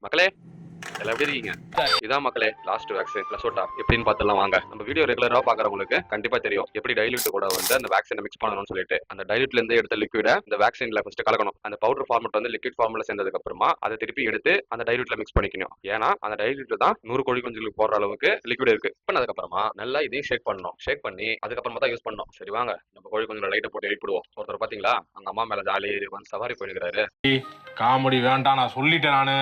மக்களே எல்லாம் எப்படி இருக்கீங்க? இதான் மக்களே லாஸ்ட் வேக்சின் லசோட்டா எப்படின்னு பார்த்தலாம் வாங்க. நம்ம வீடியோ ரெகுலரா பாக்குறவங்களுக்கு கண்டிப்பா தெரியும் எப்படி டைல்யூட் கூட வந்து அந்த வேக்சினை மிக்ஸ் பண்ணணும்னு சொல்லிட்டு. அந்த டைல்யூட்ல இருந்து எடுத்த லிக்விட இந்த வேக்சின்ல ஃபர்ஸ்ட் கலக்கணும். அந்த பவுடர் ஃபார்மட் வந்து லிக்விட் ஃபார்ம்ல சேர்ந்ததுக்கு அப்புறமா அதை திருப்பி எடுத்து அந்த டைல்யூட்ல மிக்ஸ் பண்ணிக்கணும். ஏன்னா அந்த டைல்யூட்ல தான் 100 கோழி குஞ்சுகளுக்கு போடுற அளவுக்கு லிக்விட் இருக்கு. பண்ணதுக்கு அப்புறமா நல்லா இதையும் ஷேக் பண்ணணும். ஷேக் பண்ணி அதுக்கப்புறமா தான் யூஸ் பண்ணணும். சரி வாங்க நம்ம கோழி குஞ்சுல லைட்டை போட்டு எழுப்பிடுவோம். ஒருத்தர் பாத்தீங்களா அங்க அம்மா மேல ஜாலி வந்து சவாரி போயிருக்காரு. காமெடி வேண்டாம், நான் சொல்லிட்டேன். நானு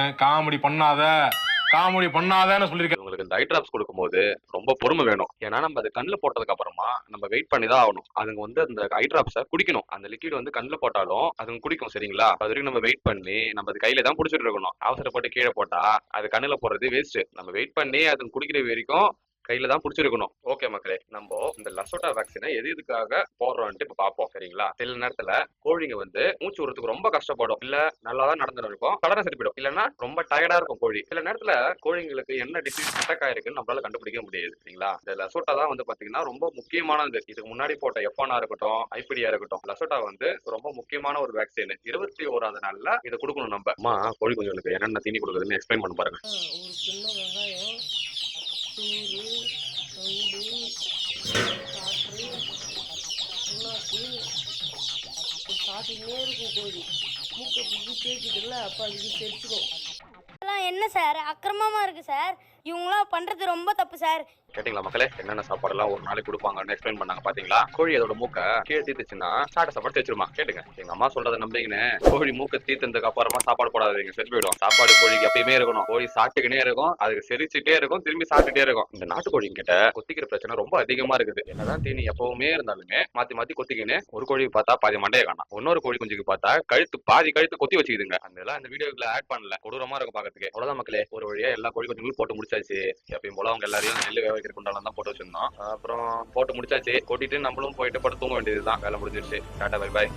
காமெடி பண்ணாதன்னு சொல்லியிருக்கேன். உங்களுக்கு இந்த ஐ டிராப்ஸ் கொடுக்கும்போது ரொம்ப பொறுமை வேணும். ஏன்னா நம்ம அது கண்ணில் போட்டதுக்கு அப்புறமா நம்ம வெயிட் பண்ணி தான் ஆகணும். அதுங்க வந்து அந்த ஐ டிராப்ஸை குடிக்கணும். அந்த லிக்விட் வந்து கண்ணில் போட்டாலும் அதுங்க குடிக்கும். சரிங்களா? அது வரைக்கும் நம்ம வெயிட் பண்ணி நம்ம அது கையில தான் பிடிச்சிட்டு இருக்கணும். அவசரப்பட்டு கீழே போட்டா அது கண்ணில் போடுறது வேஸ்ட். நம்ம வெயிட் பண்ணி அது குடிக்கிற வரைக்கும் கையில தான் பிடிச்சிருக்கணும். ஓகே மக்களே, நம்ம இந்த லசோட்டா வேக்சினை எதுக்காக போடுறோம்ட்டு இப்ப பாப்போம். சரிங்களா? சில நேரத்துல கோழிங்க வந்து மூச்சு விடுறதுக்கு ரொம்ப கஷ்டப்படும். இல்ல நல்லா தான் நடந்துட்டு இருக்கும், சடனா சரிப்பிடும். இல்லன்னா ரொம்ப டயர்டா இருக்கும் கோழி. சில நேரத்துல கோழிங்களுக்கு என்ன டிசீஸ் அட்டாக் ஆயிருக்குன்னு நம்மளால கண்டுபிடிக்க முடியாது. சரிங்களா? இந்த லசோட்டா தான் வந்து பாத்தீங்கன்னா ரொம்ப முக்கியமானது. இதுக்கு முன்னாடி போட்ட எஃப்ஆனா இருக்கட்டும், ஐபிடியா இருக்கட்டும், லசோட்டா வந்து ரொம்ப முக்கியமான ஒரு வேக்சின். 21வது நாள்ல இதை கொடுக்கணும். நம்ம அம்மா கோழி குஞ்சுகளுக்கு என்னென்ன தீனி கொடுக்குதுன்னு எக்ஸ்பிளைன் பண்ண பாருங்க. ஒரு சின்ன வெங்காயம், சூறு, தவிடு, காற்று, புண்ணாக்கு சாப்பிட்டுக்கிட்டே இருக்கும் கோழி. மூக்கை பிடிச்சி தேய்க்குதுல்ல, அப்போ அதுக்கு தெரிச்சுக்கும். இதெல்லாம் என்ன சார் அக்கிரமமாக இருக்குது சார். இவங்களாம் பண்ணுறது ரொம்ப தப்பு சார். கேட்டீங்களா மக்களே, என்னென்ன சாப்பாடு எல்லாம் ஒரு நாளைக்கு கொடுப்பாங்கன்னு எக்ஸ்பிளைன் பண்ணாங்க. பாத்தீங்களா? கோழி அதோட மூக்க கீழே தீத்துச்சுன்னா சாட்ட சாப்பாடு தேய்ச்சிருமா. கேட்டுங்க, எங்க அம்மா சொல்றதை நம்பிங்கன்னு கோழி மூக்க தீர்த்ததுக்கு அப்புறமா சாப்பாடு போடாதீங்க, செத்து போயிடும். சாப்பாடு கோழிக்கு எப்பயுமே இருக்கணும். கோழி சாப்பிட்டுக்கிட்டே இருக்கும், அதுக்கு செரிச்சுட்டே இருக்கும், திரும்பி சாப்பிட்டுட்டே இருக்கும். இந்த நாட்டுக்கோழி கிட்ட கொத்திக்கிற பிரச்சனை ரொம்ப அதிகமா இருக்குது. என்னதான் தீனி எப்பவுமே இருந்தாலுமே மாத்தி மாத்தி கொத்திக்கின்னு ஒரு கோழிக்கு பார்த்தா பாதி மண்டையை காணும், இன்னொரு கோழி குஞ்சுக்கு பார்த்தா பாதி கழுத்து கொத்தி வச்சுக்குதுங்க. அந்த வீடியோக்குள்ள ஆட் பண்ணல, கொடூரமா இருக்கும் பாக்கிறதுக்கு. அவ்வளவுதான் மக்களே, ஒரு வழியா எல்லா கோழி குஞ்சுகளும் போட்டு முடிச்சாச்சு. எப்பயும் போல அவங்க எல்லாரையும் நெல்லு வேக வைக்கிற குண்டாலாம் தான் போட்டு வச்சிருந்தோம். அப்புறம் போட்டு முடிச்சாச்சு, கொட்டிட்டு நம்மளும் போயிட்டு படுத்து தூங்க வேண்டியதுதான். வேலை முடிஞ்சிருச்சு. Tata bye bye.